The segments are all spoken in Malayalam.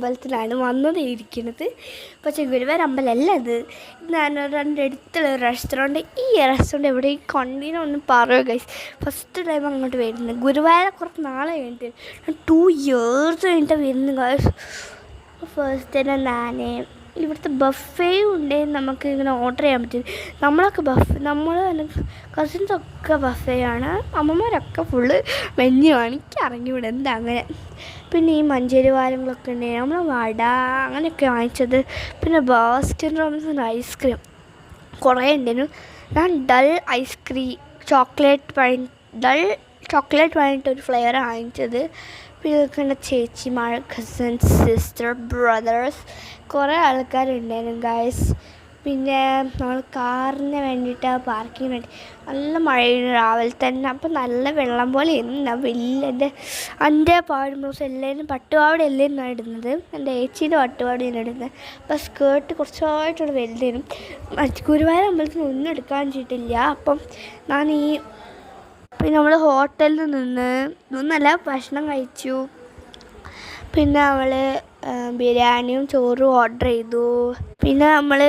അമ്പലത്തിലാണ് വന്നത് ഇരിക്കുന്നത്. പക്ഷേ ഗുരുവായൂർ അമ്പലമല്ല ഇത്. ഞാൻ അടുത്തുള്ള റെസ്റ്റോറൻറ്റ്. ഈ റെസ്റ്റോറൻറ്റ് എവിടെ ഈ കണ്ടിനൊന്നും പറയുക ഗൈസ്. ഫസ്റ്റ് ടൈം അങ്ങോട്ട് വരുന്നത്. ഗുരുവായൂർ കുറച്ച് നാളെ കഴിഞ്ഞിട്ട് 2 years കഴിഞ്ഞിട്ട് വരുന്നത് ഗൈസ്. ഫസ്റ്റ് തന്നെ ഞാൻ ഇവിടുത്തെ ബഫേ ഉണ്ട്, നമുക്ക് ഇങ്ങനെ ഓർഡർ ചെയ്യാൻ പറ്റും. നമ്മൾ കസിൻസൊക്കെ ബഫേയാണ്, അമ്മമാരൊക്കെ ഫുള്ള് മെഞ്ഞുമാണ്. എനിക്ക് അറിഞ്ഞൂടെ എന്താ അങ്ങനെ. പിന്നെ ഈ മഞ്ചേരി വാരങ്ങളൊക്കെ ഉണ്ട്, നമ്മൾ വട അങ്ങനെയൊക്കെ വാങ്ങിച്ചത്. പിന്നെ ബാസ്കിൻ റോബിൻസിൻ്റെ ഐസ്ക്രീം കുറേ ഉണ്ടായിരുന്നു. ഞാൻ ഡൾ ചോക്ലേറ്റ് വാങ്ങിയിട്ട് ഒരു ഫ്ലേവർ വാങ്ങിച്ചത്. പിന്നെ ഇതൊക്കെ ചേച്ചിമാർ, കസിൻസ്, സിസ്റ്റർ, ബ്രദേഴ്സ്, കുറേ ആൾക്കാരുണ്ടായിരുന്നു ഗൈസ്. പിന്നെ നമ്മൾ കാറിന് വേണ്ടിയിട്ട് പാർക്കിങ്ങിന് വേണ്ടി നല്ല മഴയാണ് രാവിലെ തന്നെ. അപ്പം നല്ല വെള്ളം പോലെ എന്നാ വലിയ എൻ്റെ പാടുമ്പോൾ എല്ലാവരും പട്ടുപാവാട എല്ലാവരും ഇടുന്നത്. എൻ്റെ ഏച്ചീൻ്റെ പട്ടുപാവാടയാണ് ഇടുന്നത്. അപ്പം സ്കേർട്ട് കുറച്ചായിട്ടുള്ള വലുതേനും. ഗുരുവായൂർ അമ്പലത്തിൽ ഒന്നും എടുക്കാൻ വെച്ചിട്ടില്ല. അപ്പം ഞാൻ പിന്നെ നമ്മൾ ഹോട്ടലിൽ നിന്നല്ല ഭക്ഷണം കഴിച്ചു. പിന്നെ നമ്മൾ ബിരിയാണിയും ചോറും ഓർഡർ ചെയ്തു. പിന്നെ നമ്മൾ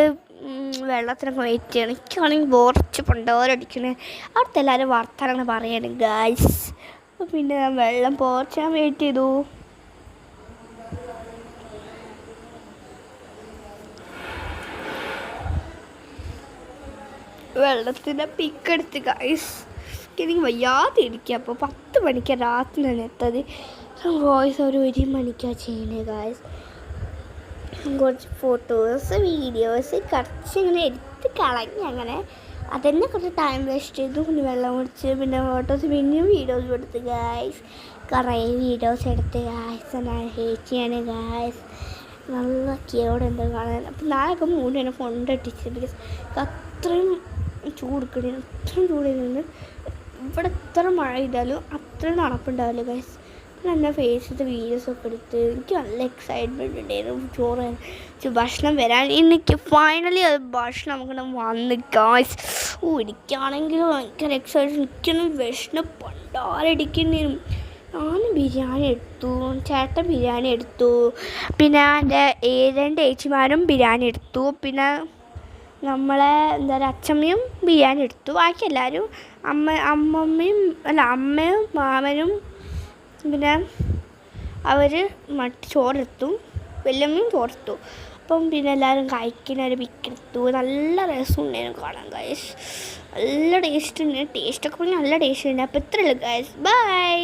വെള്ളത്തിനൊക്കെ വെയിറ്റ് ചെയ്യണം. എനിക്കാണെങ്കിൽ കുറച്ച് പണ്ടോരടിക്കണേ. അവിടുത്തെ എല്ലാവരും വർത്തമാനം പറയാണ് ഗൈസ്. അപ്പോൾ പിന്നെ ഞാൻ വെള്ളം പോർച്ചാൻ വെയിറ്റ് ചെയ്തു. വെള്ളത്തിൻ്റെ പിക്കെടുത്ത് ഗൈസ്. എനിക്ക് വയ്യാതെ ഇരിക്കുക. അപ്പോൾ 10 മണിക്കാണ് രാത്രിയാണ് എത്തത്. വോയിസ് ഒരു മണിക്കാണ് ചെയ്യുന്നത് ഗൈസ്. കുറച്ച് ഫോട്ടോസ് വീഡിയോസ് കുറച്ച് ഇങ്ങനെ എടുത്ത് കളഞ്ഞ് അങ്ങനെ അതന്നെ കുറച്ച് ടൈം വേസ്റ്റ് ചെയ്തു. പിന്നെ വെള്ളം കുടിച്ച് പിന്നെ ഫോട്ടോസ് പിന്നെയും വീഡിയോസ് എടുത്ത് ഗൈസ്. കുറേ വീഡിയോസ് എടുത്ത് ഗൈസ്. ഞാൻ ഹേച്ചിയാണ് ഗൈസ്. നല്ല ക്യൂട്ട് എന്താ കാണാൻ. അപ്പം നാളൊക്കെ മൂന്ന് തന്നെ കൊണ്ടിട്ടിച്ച് ബിക്കോസ് അത്രയും ചൂടിരുന്നു. ഇവിടെ എത്ര മഴ ചെയ്താലും അത്രയും തണുപ്പുണ്ടാവില്ല ഗൈസ്. പിന്നെ എൻ്റെ ഫേസിലത്തെ വീഡിയോസൊക്കെ എടുത്ത് എനിക്ക് നല്ല എക്സൈറ്റ്മെൻറ്റ് ഉണ്ടായിരുന്നു. ഭക്ഷണം വരാൻ എനിക്ക് ഫൈനലി അത് ഭക്ഷണം നമുക്ക് വന്ന് ഗൈസ്. എനിക്കാണെങ്കിലും ഭയങ്കര എക്സൈറ്റ്. എനിക്കൊന്നും വിഷണം പണ്ടാരടിക്കുന്നതിനും. ഞാൻ ബിരിയാണി എടുത്തു, ചേട്ടൻ ബിരിയാണി എടുത്തു, പിന്നെ എൻ്റെ 2 ചേച്ചിമാരും ബിരിയാണി എടുത്തു. പിന്നെ നമ്മളെ അച്ഛമ്മയും ബിരിയാണി എടുത്തു. ബാക്കി എല്ലാവരും അമ്മയും മാമനും പിന്നെ അവർ ചോറെടുത്തു. വല്യമ്മയും ചോറെടുത്തു. അപ്പം പിന്നെ എല്ലാവരും കഴിക്കുന്ന ഒരു പിക്കെടുത്തു. നല്ല രസമുണ്ടായിരുന്നു കാണാൻ ഗൈസ്. നല്ല ടേസ്റ്റ് ഉണ്ട്. ടേസ്റ്റൊക്കെ പറഞ്ഞാൽ നല്ല ടേസ്റ്റ് ഉണ്ട്. അപ്പോൾ ഇത്രയുള്ളൂ ഗൈസ്. ബൈ.